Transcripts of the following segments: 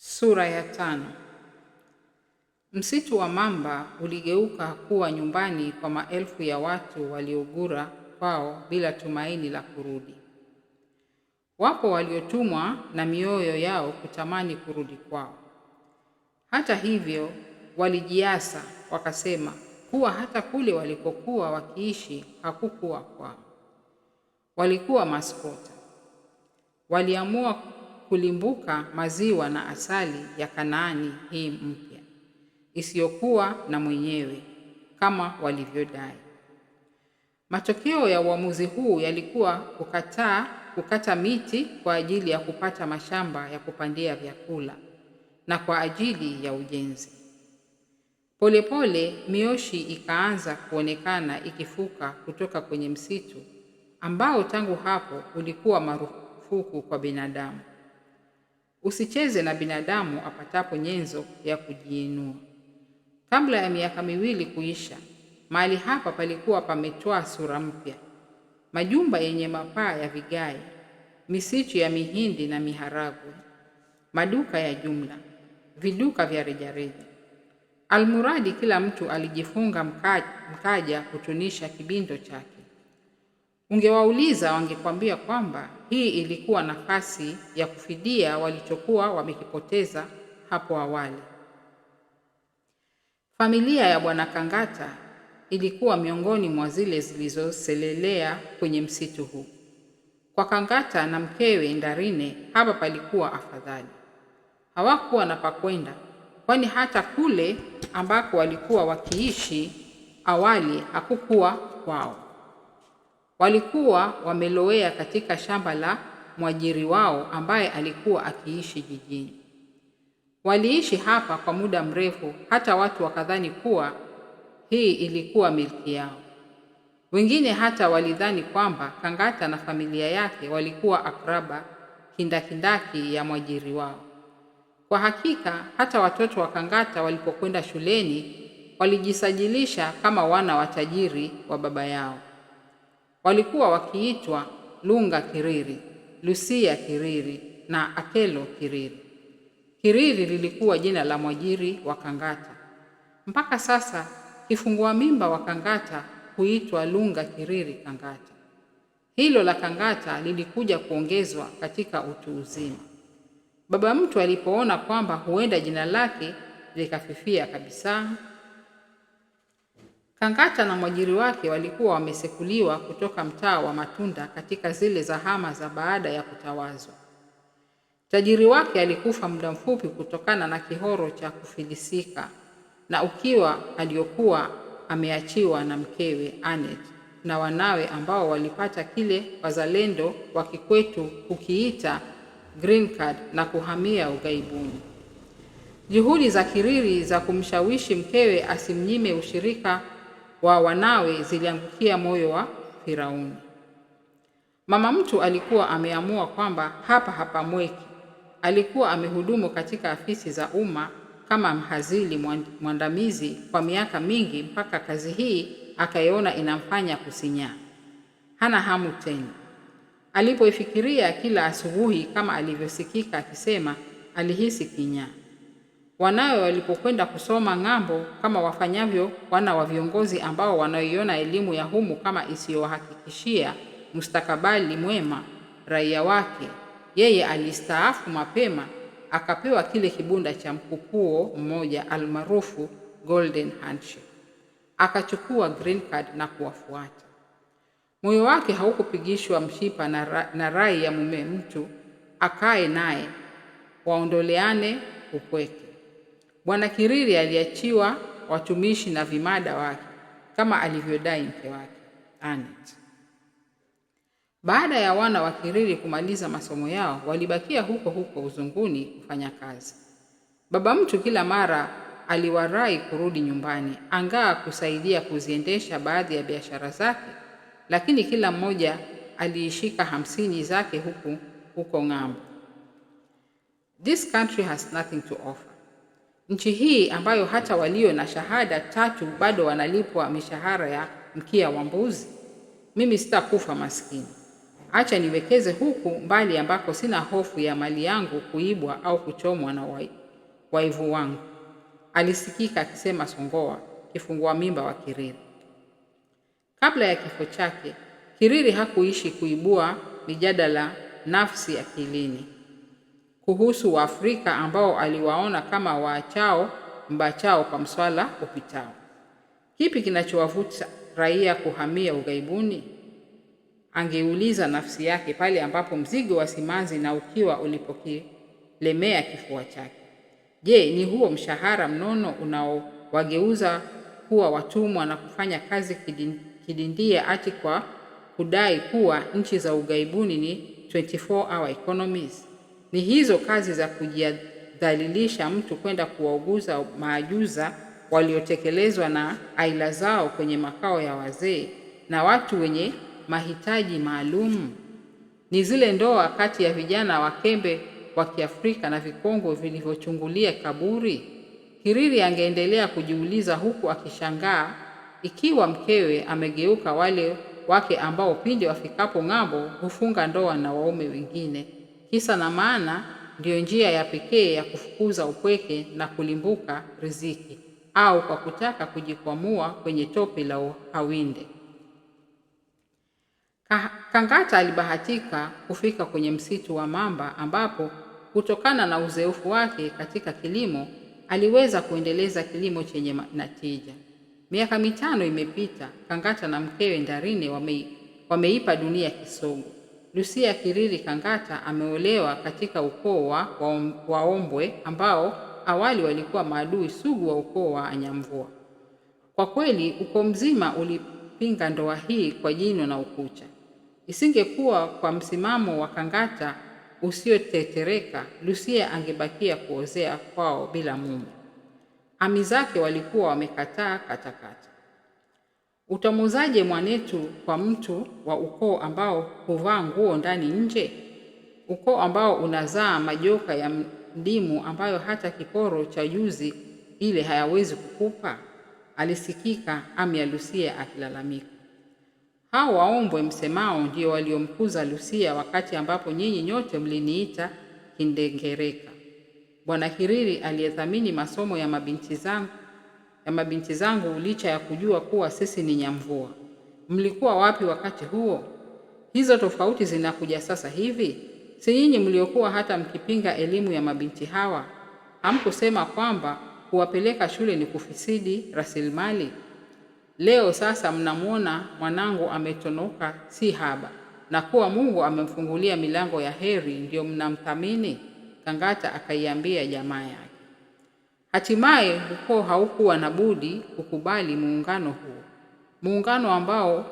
Sura ya 5. Msitu wa mamba uligeuka kuwa nyumbani kwa maelfu ya watu waliogura kwao bila tumaini la kurudi. Wapo waliotumwa na mioyo yao kutamani kurudi kwao. Hata hivyo walijiasa wakasema kuwa hata kule walikokuwa wakiishi hakukuwa kwao. Walikuwa maskota. Waliamua kulimbuka maziwa na asali ya Kanaani hii mpya isiyokuwa na mwenyewe kama walivyodai. Matokeo ya uamuzi huu yalikuwa kukata miti kwa ajili ya kupata mashamba ya kupandia vyakula na kwa ajili ya ujenzi. Polepole mioshi ikaanza kuonekana ikifuka kutoka kwenye msitu ambao tangu hapo ulikuwa marufuku kwa binadamu. Usicheze na binadamu apatapo nyenzo ya kujiinua. Kabla ya miaka 2 kuisha, mahali hapa palikuwa pametwaa sura mpya. Majumba yenye mapaa ya vigae, misitu ya mihindi na miharagwe, maduka ya jumla, viduka vya rejareja. Almuradi kila mtu alijifunga mkaja kutunisha kibindo chake. Ungewauliza wangekwambia kwamba hii ilikuwa nafasi ya kufidia walichokuwa wamekipoteza hapo awali. Familia ya Bwana Kangata ilikuwa miongoni mwa zile zilizoselelea kwenye msitu huu. Kwa Kangata na mkewe Ndarine hapa palikuwa afadhali. Hawakuwa na pakwenda, kwani hata kule ambako walikuwa wakiishi awali hakukuwa kwao. Walikuwa wamelowea katika shamba la mwajiri wao ambaye alikuwa akiishi jijini. Waliishi hapa kwa muda mrefu hata watu wakadhani kuwa hii ilikuwa milki yao. Wengine hata walidhani kwamba Kangata na familia yake walikuwa akraba kindakindaki ya mwajiri wao. Kwa hakika hata watoto wa Kangata walipokwenda shuleni walijisajilisha kama wana wa tajiri wa baba yao. Walikuwa wakiitwa Lunga Kiriri, Lucia Kiriri na Akelo Kiriri. Kiriri lilikuwa jina la mwajiri wa Kangata. Mpaka sasa kifungua mimba wa Kangata huitwa Lunga Kiriri Kangata. Hilo la Kangata lilikuja kuongezwa katika utu uzima. Baba mtu alipoona kwamba huenda jina lake likafifia kabisa. Kangata na mwajiri wake walikuwa wamesekuliwa kutoka mtaa wa matunda katika zile zahama za baada ya kutawazwa. Tajiri wake alikufa muda mfupi kutokana na kihoro cha kufilisika na ukiwa aliokuwa ameachiwa na mkewe Anet na wanawe ambao walipata kile wazalendo wa kikwetu kukiita green card na kuhamia ughaibuni. Juhudi za Kiriri za kumshawishi mkewe asimnyime ushirika wa wanawe ziliangukia moyo wa Firauni. Mama mtu alikuwa ameamua kwamba hapa hapamweki. Alikuwa amehudumu katika afisi za umma kama mhazili mwandamizi kwa miaka mingi mpaka kazi hii akaiona inamfanya kusinyaa. Hana hamu tena. Alipoifikiria kila asubuhi kama alivyosikika akisema, alihisi kinyaa. Wanawe walipokwenda kusoma ng'ambo kama wafanyavyo wana wa viongozi ambao wanaiona elimu ya humu kama isiyowahakikishia mustakabali mwema raia wake, yeye alistaafu mapema akapewa kile kibunda cha mkupuo mmoja almaarufu golden handshake. Akachukua green card na kuwafuata. Moyo wake haukupigishwa mshipa na rai ya mume mtu akae naye waondoleane upweke. Bwana Kiriri aliachiwa watumishi na vimada wake kama alivyodai mke wake Anet. Baada ya wana wa Kiriri kumaliza masomo yao, walibakia huko uzunguni kufanya kazi. Baba mtu kila mara aliwarai kurudi nyumbani, angaa kusaidia kuziendesha baadhi ya biashara zake, lakini kila mmoja aliishika 50 zake huko ng'ambo. This country has nothing to offer. Nchi hii ambayo hata walio na shahada 3 bado wanalipwa mishahara ya mkia wa mbuzi. Mimi sitakufa maskini. Acha niwekeze huku mbali ambako sina hofu ya mali yangu kuibwa au kuchomwa na waivu wangu, alisikika akisema Songoa, kifungua mimba wa Kiriri. Kabla ya kifo chake, Kiriri hakuishi kuibua mijadala nafsi akilini kuhusu Waafrika ambao aliwaona kama waachao mbachao kwa mswala upitao. Kipi kinachowavuta raia kuhamia ughaibuni? Angeuliza nafsi yake pale ambapo mzigo wa simanzi na ukiwa ulipokilemea kifua chake. Je, ni huo mshahara mnono unaowageuza kuwa watumwa na kufanya kazi kidindia ati kwa kudai kuwa nchi za ughaibuni ni 24-hour economies? Ni hizo kazi za kujidhalilisha mtu kwenda kuwauguza maajuza waliotekelezwa na aila zao kwenye makao ya wazee na watu wenye mahitaji maalum? Ni zile ndoa kati ya vijana wakembe wa Kiafrika na vikongwe vilivyochungulia kaburi? Kiriri angeendelea kujiuliza huku akishangaa ikiwa mkewe amegeuka wale wake ambao pindi wafikapo ng'ambo hufunga ndoa na waume wengine. Kisa na maana ndiyo njia ya pekee ya kufukuza upweke na kulimbuka riziki, au kwa kutaka kujikwamua kwenye tope la uhawinde. Kangata alibahatika kufika kwenye msitu wa mamba ambapo kutokana na uzoefu wake katika kilimo aliweza kuendeleza kilimo chenye natija. Miaka 5 imepita, Kangata na mkewe Ndarine wameipa dunia kisogo. Lucia Kiriri Kangata ameolewa katika ukoo wa Waombwe ambao awali walikuwa maadui sugu wa ukoo wa Anyamvua. Kwa kweli ukoo mzima ulipinga ndoa hii kwa jino na ukucha. Isingekuwa kwa msimamo wa Kangata usiotetereka, Lucia angebakia kuozea kwao bila mume. Ami zake walikuwa wamekataa katakata. Utamuzaje mwanetu kwa mtu wa ukoo ambao huvaa nguo ndani nje? Ukoo ambao unazaa majoka ya ndimu ambayo hata kiporo cha juzi ile hayawezi kukupa? Alisikika ami ya Lucia akilalamika. Hao Waombwe msemao ndio waliomkuza Lucia wakati ambapo nyinyi nyote mliniita kindengereka. Bwana Kiriri aliyethamini masomo ya mabinti zangu licha ya kujua kuwa sisi ni Nyamvua. Mlikuwa wapi wakati huo? Hizo tofauti zinakuja sasa hivi? Si nyinyi mliokuwa hata mkipinga elimu ya mabinti hawa? Hamkusema kwamba kuwapeleka shule ni kufisidi rasilimali? Leo sasa mnamwona mwanangu ametonoka si haba na kuwa Mungu amemfungulia milango ya heri ndio mnamthamini? Kangata akaiambia jamaa yake. Hatimaye ukoo haukuwa na budi kukubali muungano huo, muungano ambao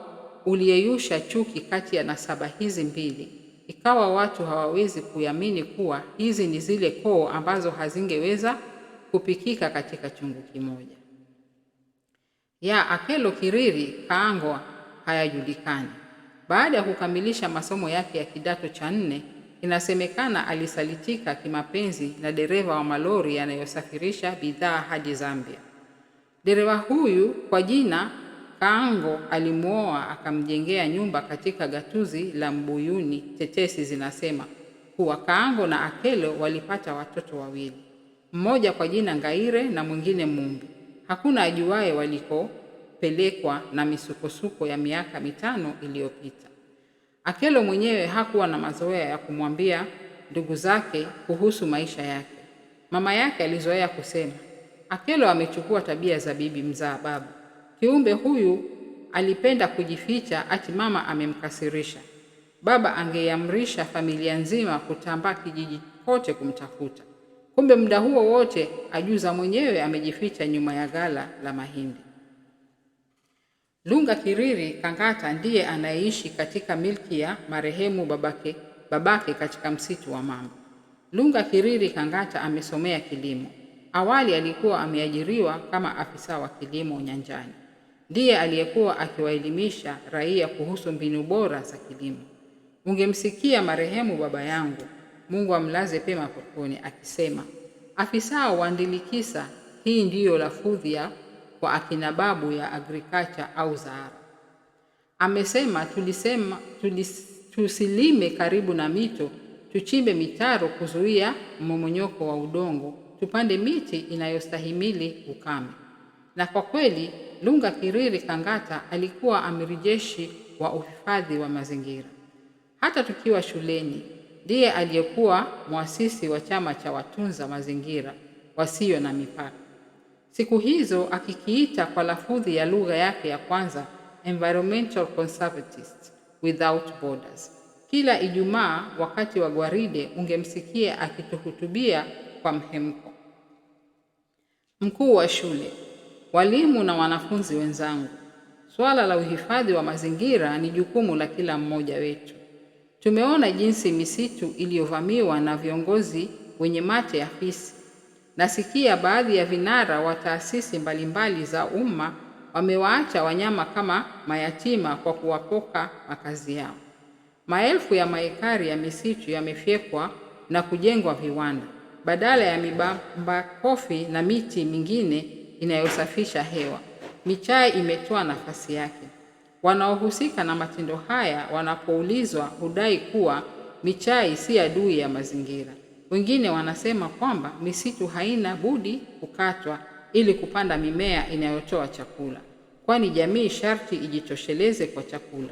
uliyeyusha chuki kati ya nasaba hizi mbili. Ikawa watu hawawezi kuamini kuwa hizi ni zile koo ambazo hazingeweza kupikika katika chungu kimoja. Ya Akelo Kiriri Kaangwa hayajulikani. Baada ya kukamilisha masomo yake ya kidato cha 4, inasemekana alisalitika kimapenzi na dereva wa malori yanayosafirisha bidhaa hadi Zambia. Dereva huyu kwa jina Kaango alimuoa akamjengea nyumba katika gatuzi la Mbuyuni. Tetesi zinasema kuwa Kaango na Akelo walipata watoto wawili, mmoja kwa jina Ngaire na mwingine Mumbi. Hakuna ajuaye walikopelekwa na misukosuko ya miaka 5 iliyopita. Akelo mwenyewe hakuwa na mazoea ya kumwambia ndugu zake kuhusu maisha yake. Mama yake alizoea kusema, Akelo amechukua tabia za bibi mzaa baba. Kiumbe huyu alipenda kujificha ati mama amemkasirisha. Baba angeamrisha familia nzima kutambaa kijiji kote kumtafuta. Kumbe muda huo wote ajuza mwenyewe amejificha nyuma ya gala la mahindi. Lunga Kiriri Kangata ndiye anaishi katika milki ya marehemu babake katika msitu wa mamba. Lunga Kiriri Kangata amesomea kilimo. Awali alikuwa ameajiriwa kama afisa wa kilimo nyanjani. Ndiye aliyekuwa akiwaelimisha raia kuhusu mbinu bora za kilimo. Ungemsikia marehemu baba yangu, Mungu amlaze pema peponi, akisema, afisa wa Ndilikisa, hii ndiyo lafudhi ya kwa akina babu ya agriculture au Zahara. Amesema tusilime karibu na mito, tuchimbe mitaro kuzuia mmomonyoko wa udongo, tupande miti inayostahimili ukame. Na kwa kweli, Lunga Kiriri Kangata alikuwa amiri jeshi wa uhifadhi wa mazingira. Hata tukiwa shuleni, ndiye aliyekuwa muasisi wa chama cha watunza mazingira wasio na mipaka. Siku hizo akikiita kwa lafudhi ya lugha yake ya kwanza, Environmental Conservatists Without Borders. Kila Ijumaa wakati wa gwaride ungemsikia akituhutubia kwa mhemko. Mkuu wa shule, walimu na wanafunzi wenzangu, swala la uhifadhi wa mazingira ni jukumu la kila mmoja wetu. Tumeona jinsi misitu iliyovamiwa na viongozi wenye mate ya fisi. Nasikia baadhi ya vinara wa taasisi mbalimbali za umma wamewaacha wanyama kama mayatima kwa kuwapoka makazi yao. Maelfu ya maekari ya misitu yamefyekwa na kujengwa viwanda badala ya mibamba kofi na miti mingine inayosafisha hewa. Michai imetoa nafasi yake. Wanaohusika na matendo haya wanapoulizwa hudai kuwa michai si adui ya mazingira. Wengine wanasema kwamba misitu haina budi kukatwa ili kupanda mimea inayotoa chakula, kwani jamii sharti ijitosheleze kwa chakula.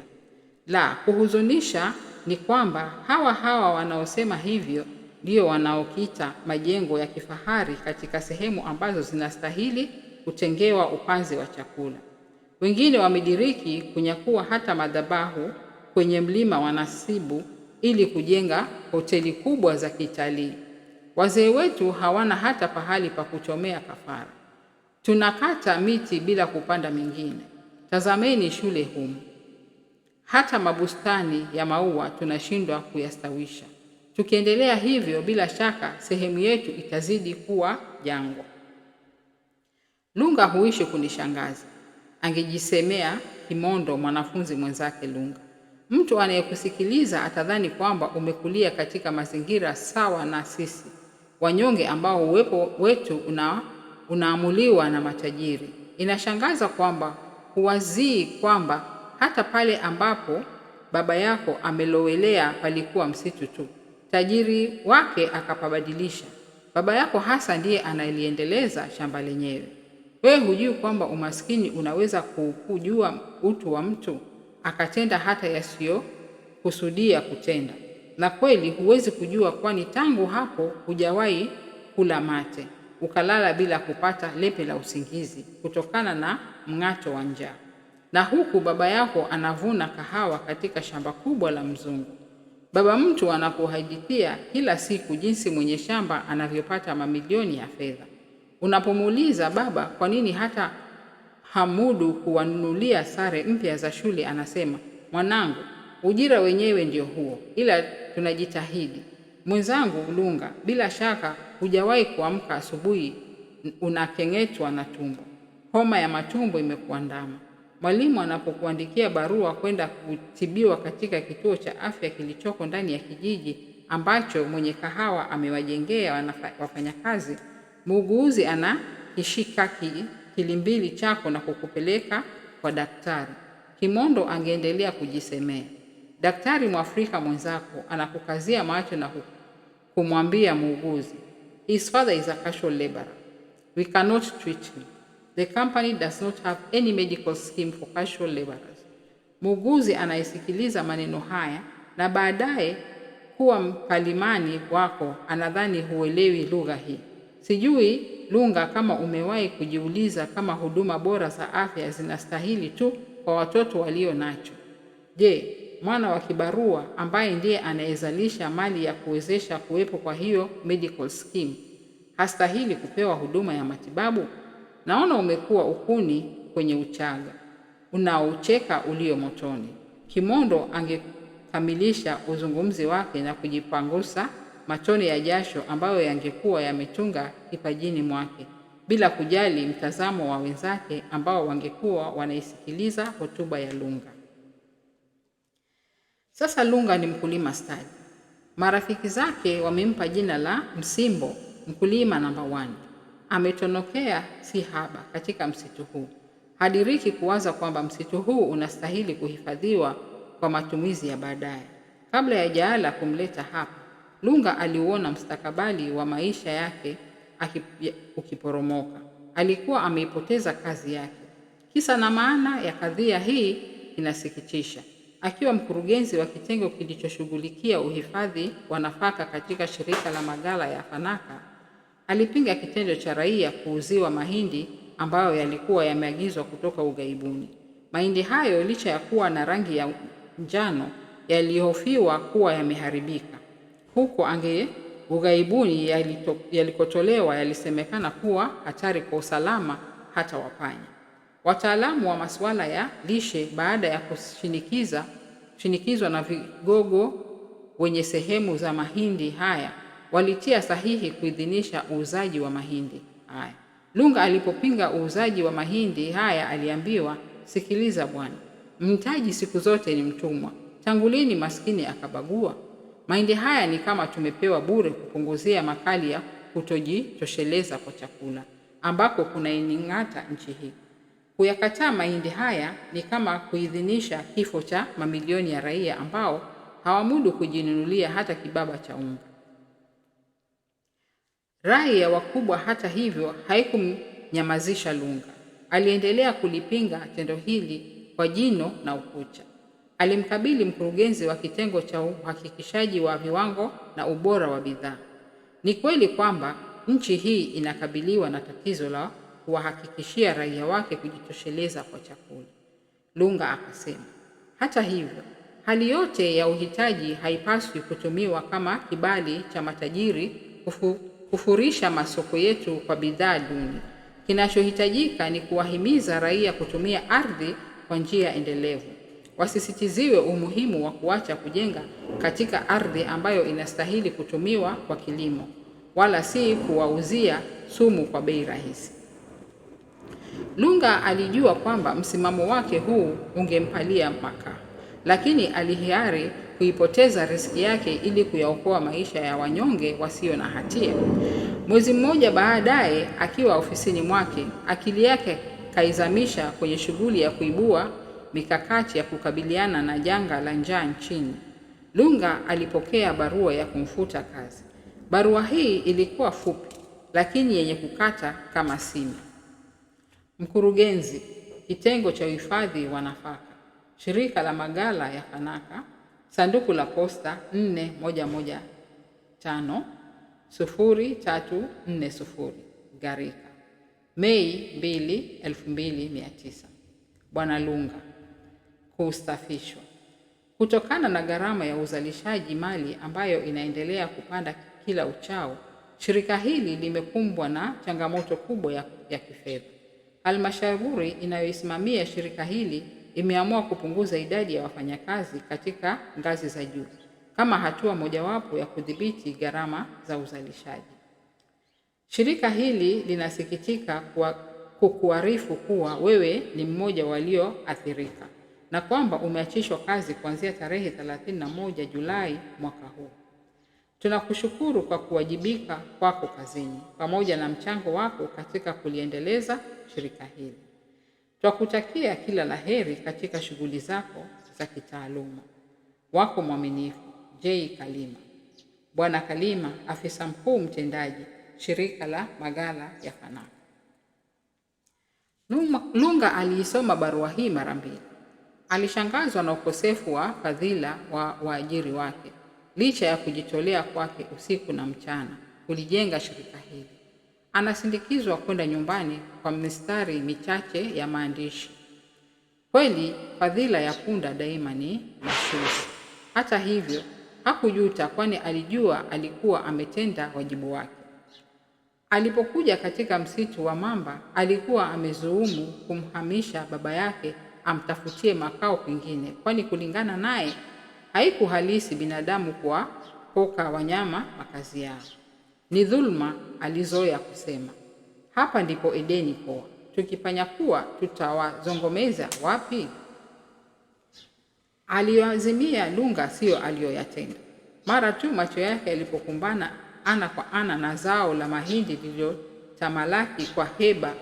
La kuhuzunisha ni kwamba hawa wanaosema hivyo ndio wanaokita majengo ya kifahari katika sehemu ambazo zinastahili kutengewa upanzi wa chakula. Wengine wamediriki kunyakua hata madhabahu kwenye mlima wa Nasibu ili kujenga hoteli kubwa za kitalii. Wazee wetu hawana hata pahali pa kuchomea kafara. Tunakata miti bila kupanda mingine. Tazameni shule humu. Hata mabustani ya maua tunashindwa kuyastawisha. Tukiendelea hivyo, bila shaka sehemu yetu itazidi kuwa jangwa. Lunga huishi kunishangaza, angejisemea Kimondo mwanafunzi mwenzake Lunga. Mtu anayekusikiliza atadhani kwamba umekulia katika mazingira sawa na sisi, wanyonge ambao uwepo wetu unaamuliwa na matajiri. Inashangaza kwamba huwazii kwamba hata pale ambapo baba yako amelowelea palikuwa msitu tu. Tajiri wake akapabadilisha. Baba yako hasa ndiye anayeliendeleza shamba lenyewe. Wewe hujui kwamba umaskini unaweza kujua utu wa mtu, akatenda hata yasiyo kusudia kutenda. Na kweli huwezi kujua, kwani tangu hapo hujawahi kula mate, ukalala bila kupata lepe la usingizi kutokana na mng'ato wa njaa. Na huku baba yako anavuna kahawa katika shamba kubwa la mzungu. Baba mtu anapohadithia kila siku jinsi mwenye shamba anavyopata mamilioni ya fedha. Unapomuuliza baba kwa nini hata hamudu kuwanunulia sare mpya za shule, anasema, mwanangu, ujira wenyewe ndio huo, ila tunajitahidi. Mwenzangu Lunga, bila shaka hujawahi kuamka asubuhi unakeng'etwa na tumbo. Homa ya matumbo imekuandama. Mwalimu anapokuandikia barua kwenda kutibiwa katika kituo cha afya kilichoko ndani ya kijiji ambacho mwenye kahawa amewajengea wafanyakazi, muuguzi anakishika kilimbili chako na kukupeleka kwa daktari. Kimondo angeendelea kujisemea. Daktari Mwafrika mwenzako anakukazia macho na kumwambia muuguzi, his father is a casual laborer. We cannot treat him. The company does not have any medical scheme for casual laborers. Muuguzi anaisikiliza maneno haya na baadaye kuwa mkalimani wako anadhani huelewi lugha hii. Sijui Lunga kama umewahi kujiuliza kama huduma bora za afya zinastahili tu kwa watoto walio nacho. Je, mwana wa kibarua ambaye ndiye anayezalisha mali ya kuwezesha kuwepo kwa hiyo medical scheme hastahili kupewa huduma ya matibabu? Naona umekuwa ukuni kwenye uchaga, unaocheka ulio motoni. Kimondo angekamilisha uzungumzi wake na kujipangusa matone ya jasho ambayo yangekuwa yametunga kipajini mwake, bila kujali mtazamo wa wenzake ambao wangekuwa wanaisikiliza hotuba ya Lunga. Sasa Lunga ni mkulima stadi. Marafiki zake wamempa jina la Msimbo, mkulima namba 1. Ametonokea si haba katika msitu huu. Hadiriki kuwaza kwamba msitu huu unastahili kuhifadhiwa kwa matumizi ya baadaye. Kabla ya Jaala kumleta hapa, Lunga aliuona mustakabali wa maisha yake ukiporomoka. Alikuwa ameipoteza kazi yake. Kisa na maana ya kadhia hii inasikitisha. Akiwa mkurugenzi wa kitengo kilichoshughulikia uhifadhi wa nafaka katika shirika la maghala ya Fanaka, alipinga kitendo cha raia kuuziwa mahindi ambayo yalikuwa yameagizwa kutoka ughaibuni. Mahindi hayo licha ya kuwa na rangi ya njano yalihofiwa kuwa yameharibika. Huko ughaibuni yalikotolewa yalisemekana kuwa hatari kwa usalama hata wa panya. Wataalamu wa masuala ya lishe baada ya kushinikizwa na vigogo wenye sehemu za mahindi haya walitia sahihi kuidhinisha uuzaji wa mahindi haya. Lunga alipopinga uuzaji wa mahindi haya aliambiwa, sikiliza bwana, mtaji siku zote ni mtumwa. Tangu lini maskini akabagua? Mahindi haya ni kama tumepewa bure kupunguzia makali ya kutojitosheleza kwa chakula ambako kunaining'ata nchi hii. Kuyakataa mahindi haya ni kama kuidhinisha kifo cha mamilioni ya raia ambao hawamudu kujinunulia hata kibaba cha unga. Rai ya wakubwa hata hivyo haikumnyamazisha Lunga. Aliendelea kulipinga tendo hili kwa jino na ukucha. Alimkabili mkurugenzi wa kitengo cha uhakikishaji wa viwango na ubora wa bidhaa. Ni kweli kwamba nchi hii inakabiliwa na tatizo la kuwahakikishia raia wake kujitosheleza kwa chakula, Lunga akasema. Hata hivyo, hali yote ya uhitaji haipaswi kutumiwa kama kibali cha matajiri kufurisha masoko yetu kwa bidhaa duni. Kinachohitajika ni kuwahimiza raia kutumia ardhi kwa njia endelevu. Wasisitiziwe umuhimu wa kuacha kujenga katika ardhi ambayo inastahili kutumiwa kwa kilimo, wala si kuwauzia sumu kwa bei rahisi. Lunga alijua kwamba msimamo wake huu ungempalia makaa, lakini alihiari kuipoteza riziki yake ili kuyaokoa maisha ya wanyonge wasio na hatia. Mwezi mmoja baadaye, akiwa ofisini mwake, akili yake kaizamisha kwenye shughuli ya kuibua mikakati ya kukabiliana na janga la njaa nchini. Lunga alipokea barua ya kumfuta kazi. Barua hii ilikuwa fupi lakini yenye kukata kama simi. Mkurugenzi, kitengo cha uhifadhi wa nafaka, shirika la maghala ya Fanaka, sanduku la posta 4115 0340, Garika, Mei 2, 29. Bwana Lunga, kustafishwa. Kutokana na gharama ya uzalishaji mali ambayo inaendelea kupanda kila uchao, shirika hili limekumbwa na changamoto kubwa ya kifedha. Halmashauri inayoisimamia shirika hili imeamua kupunguza idadi ya wafanyakazi katika ngazi za juu kama hatua mojawapo ya kudhibiti gharama za uzalishaji. Shirika hili linasikitika kukuarifu kuwa wewe ni mmoja walioathirika na kwamba umeachishwa kazi kuanzia tarehe 31 Julai mwaka huu. Tunakushukuru kwa kuwajibika kwako kazini pamoja na mchango wako katika kuliendeleza shirika hili. Twakutakia kila laheri katika shughuli zako za kitaaluma. Wako mwaminifu, J. Kalima. Bwana Kalima, afisa mkuu mtendaji, shirika la maghala ya Fanaka. Lunga aliisoma barua hii mara mbili. Alishangazwa na ukosefu wa fadhila wa waajiri wake, licha ya kujitolea kwake usiku na mchana kulijenga shirika hili. Anasindikizwa kwenda nyumbani kwa mistari michache ya maandishi. Kweli fadhila ya punda daima ni mashuzi. Hata hivyo hakujuta, kwani alijua alikuwa ametenda wajibu wake. Alipokuja katika msitu wa mamba, alikuwa amezuumu kumhamisha baba yake amtafutie makao pengine, kwani kulingana naye haikuhalisi binadamu kuwapoka wanyama makazi yao. Ni dhulma, alizoea kusema. Hapa ndipo Edeni poa, tukifanya kuwa tutawazongomeza wapi? Aliyoazimia Lunga sio aliyoyatenda. Mara tu macho yake yalipokumbana ana kwa ana na zao la mahindi lililotamalaki kwa heba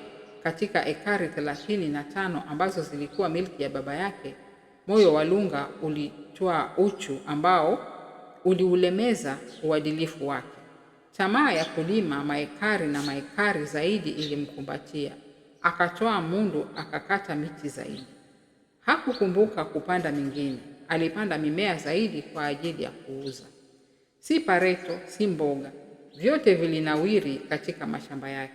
katika ekari 35 ambazo zilikuwa milki ya baba yake, moyo wa Lunga ulitwaa uchu ambao uliulemeza uadilifu wake. Tamaa ya kulima maekari na maekari zaidi ilimkumbatia. Akatoa mundu, akakata miti zaidi. Hakukumbuka kupanda mingine. Alipanda mimea zaidi kwa ajili ya kuuza. Si pareto, si mboga, vyote vilinawiri katika mashamba yake.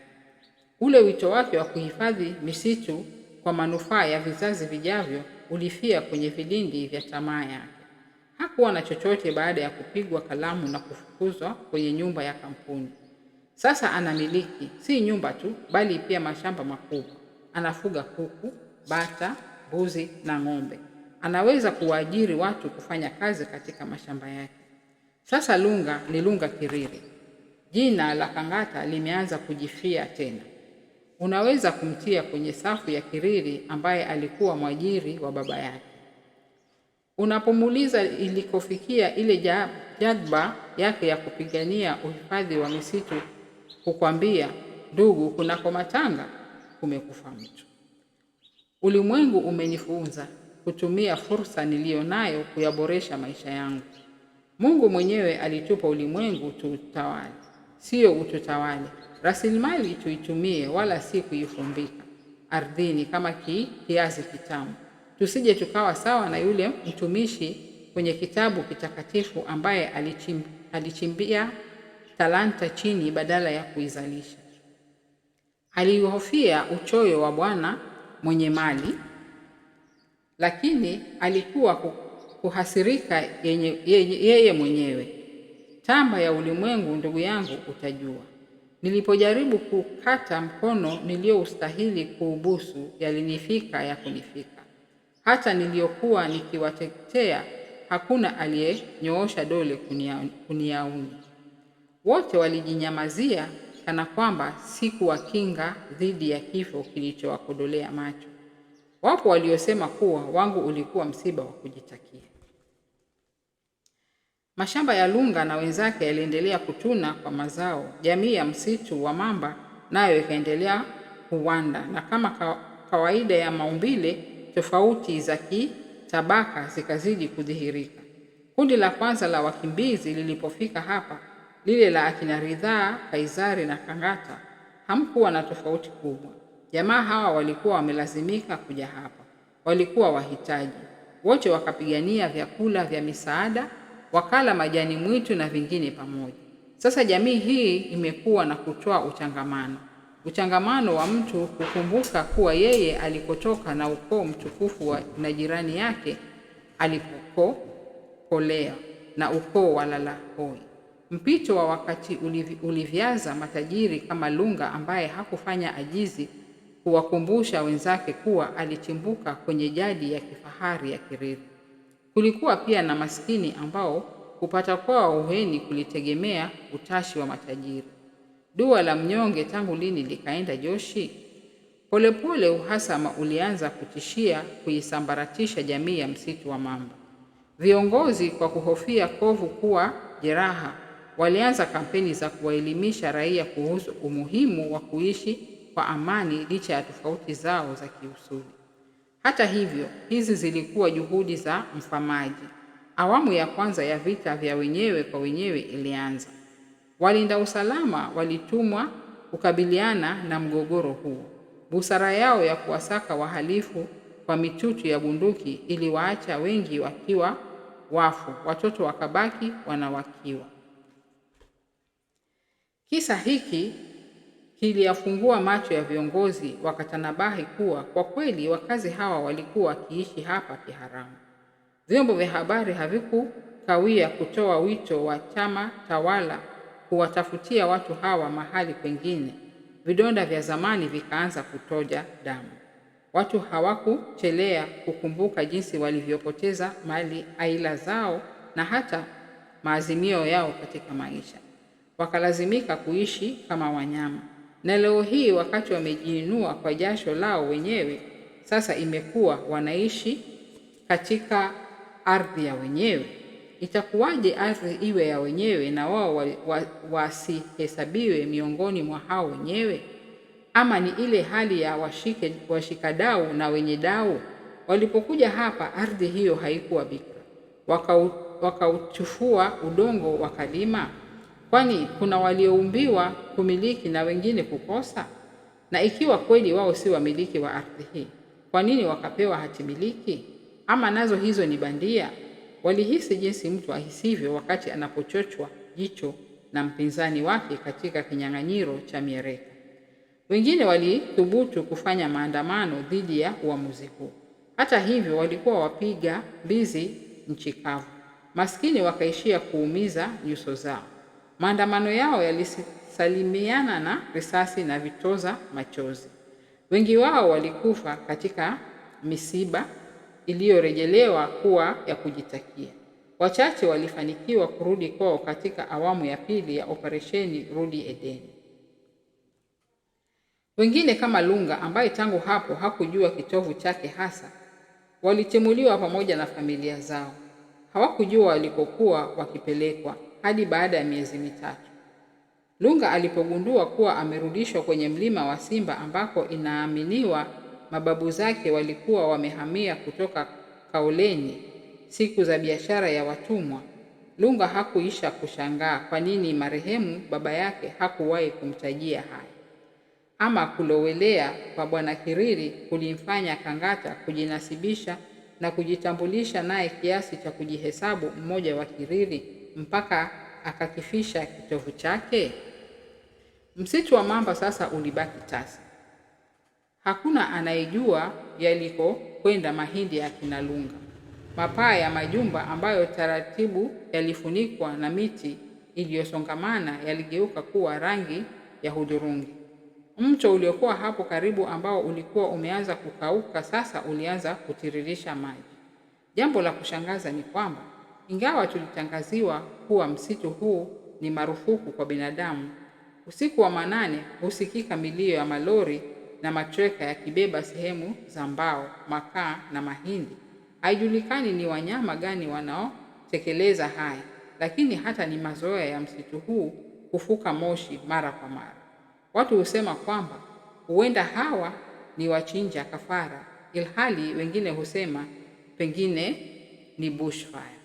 Ule wito wake wa kuhifadhi misitu kwa manufaa ya vizazi vijavyo ulifia kwenye vilindi vya tamaa yake. Hakuwa na chochote baada ya kupigwa kalamu na kufukuzwa kwenye nyumba ya kampuni. Sasa anamiliki si nyumba tu, bali pia mashamba makubwa. Anafuga kuku, bata, mbuzi na ng'ombe. Anaweza kuwaajiri watu kufanya kazi katika mashamba yake. Sasa Lunga ni Lunga Kiriri. Jina la Kangata limeanza kujifia tena. Unaweza kumtia kwenye safu ya Kiriri ambaye alikuwa mwajiri wa baba yake. Unapomuuliza ilikofikia ile jadba yake ya kupigania uhifadhi wa misitu, kukwambia, ndugu, kunako matanga kumekufa mtu. Ulimwengu umenifunza kutumia fursa nilionayo kuyaboresha maisha yangu. Mungu mwenyewe alitupa ulimwengu tuutawale, sio ututawale. Rasilimali tuitumie, wala si kuifumbika ardhini kama kiazi kitamu. Tusije tukawa sawa na yule mtumishi kwenye kitabu kitakatifu ambaye alichimbia talanta chini badala ya kuizalisha. Alihofia uchoyo wa bwana mwenye mali, lakini alikuwa kuhasirika yeye mwenyewe. Tamba ya ulimwengu, ndugu yangu, utajua. Nilipojaribu kukata mkono nilioustahili kuubusu, yalinifika ya kunifika. Hata niliokuwa nikiwatetea, hakuna aliyenyoosha dole kuniauni. Wote walijinyamazia kana kwamba sikuwakinga dhidi ya kifo kilichowakodolea macho. Wapo waliosema kuwa wangu ulikuwa msiba wa kujitakia. Mashamba ya Lunga na wenzake yaliendelea kutuna kwa mazao. Jamii ya msitu wa mamba nayo ikaendelea kuwanda, na kama kawaida ya maumbile, tofauti za kitabaka zikazidi kudhihirika. Kundi la kwanza la wakimbizi lilipofika hapa, lile la akina Ridhaa, Kaizari na Kangata, hamkuwa na tofauti kubwa. Jamaa hawa walikuwa wamelazimika kuja hapa. Walikuwa wahitaji. Wote wakapigania vyakula vya misaada, wakala majani mwitu na vingine pamoja. Sasa jamii hii imekuwa na kutoa uchangamano wa mtu kukumbuka kuwa yeye alikotoka na ukoo mtukufu na jirani yake alipokolea na ukoo wa Lalahoi. Mpito wa wakati uliviaza matajiri kama Lunga ambaye hakufanya ajizi kuwakumbusha wenzake kuwa alichimbuka kwenye jadi ya kifahari ya Kiriri. Kulikuwa pia na maskini ambao kupata kwao uheni kulitegemea utashi wa matajiri. Dua la mnyonge tangu lini likaenda joshi? Polepole uhasama ulianza kutishia kuisambaratisha jamii ya msitu wa mamba. Viongozi kwa kuhofia kovu kuwa jeraha, walianza kampeni za kuwaelimisha raia kuhusu umuhimu wa kuishi kwa amani licha ya tofauti zao za kiusuli. Hata hivyo, hizi zilikuwa juhudi za mfamaji. Awamu ya kwanza ya vita vya wenyewe kwa wenyewe ilianza. Walinda usalama walitumwa kukabiliana na mgogoro huo. Busara yao ya kuwasaka wahalifu kwa mitutu ya bunduki iliwaacha wengi wakiwa wafu, watoto wakabaki wanawakiwa. Kisa hiki kiliyafungua macho ya viongozi, wakatanabahi kuwa kwa kweli wakazi hawa walikuwa wakiishi hapa kiharamu. Vyombo vya habari havikukawia kutoa wito wa chama tawala kuwatafutia watu hawa mahali pengine. Vidonda vya zamani vikaanza kutoja damu. Watu hawakuchelea kukumbuka jinsi walivyopoteza mali, aila zao na hata maazimio yao katika maisha. Wakalazimika kuishi kama wanyama. Na leo hii wakati wamejiinua kwa jasho lao wenyewe, sasa imekuwa wanaishi katika ardhi ya wenyewe. Itakuwaje ardhi iwe ya wenyewe na wao wasihesabiwe miongoni mwa hao wenyewe? Ama ni ile hali ya washikadau na wenye dau? Walipokuja hapa, ardhi hiyo haikuwa bikra. Wakauchufua udongo wakalima. Kwani kuna walioumbiwa kumiliki na wengine kukosa? Na ikiwa kweli wao si wamiliki wa ardhi hii, kwa nini wakapewa hati miliki? Ama nazo hizo ni bandia? Walihisi jinsi mtu ahisivyo wakati anapochochwa jicho na mpinzani wake katika kinyang'anyiro cha mieleka. Wengine walithubutu kufanya maandamano dhidi ya uamuzi huu. Hata hivyo, walikuwa wapiga mbizi nchi kavu. Maskini wakaishia kuumiza nyuso zao. Maandamano yao yalisalimiana na risasi na vitoza machozi. Wengi wao walikufa katika misiba iliyorejelewa kuwa ya kujitakia. Wachache walifanikiwa kurudi kwao katika awamu ya pili ya operesheni Rudi Edeni. Wengine kama Lunga, ambaye tangu hapo hakujua kitovu chake hasa, walitimuliwa pamoja na familia zao. Hawakujua walikokuwa wakipelekwa hadi baada ya miezi mitatu. Lunga alipogundua kuwa amerudishwa kwenye mlima wa Simba ambako inaaminiwa mababu zake walikuwa wamehamia kutoka Kaoleni siku za biashara ya watumwa, Lunga hakuisha kushangaa kwa nini marehemu baba yake hakuwahi kumtajia haya. Ama kulowelea kwa Bwana Kiriri kulimfanya Kangata kujinasibisha na kujitambulisha naye kiasi cha kujihesabu mmoja wa Kiriri mpaka akakifisha kitovu chake. Msitu wa Mamba sasa ulibaki tasa. Hakuna anayejua yaliko kwenda mahindi ya kina Lunga. Mapaa ya majumba ambayo taratibu yalifunikwa na miti iliyosongamana yaligeuka kuwa rangi ya hudhurungi. Mto uliokuwa hapo karibu ambao ulikuwa umeanza kukauka sasa ulianza kutiririsha maji. Jambo la kushangaza ni kwamba ingawa tulitangaziwa kuwa msitu huu ni marufuku kwa binadamu, usiku wa manane husikika milio ya malori na matreka yakibeba sehemu za mbao, makaa na mahindi. Haijulikani ni wanyama gani wanaotekeleza haya, lakini hata ni mazoea ya msitu huu kufuka moshi mara kwa mara. Watu husema kwamba huenda hawa ni wachinja kafara, ilhali wengine husema pengine ni bushfire.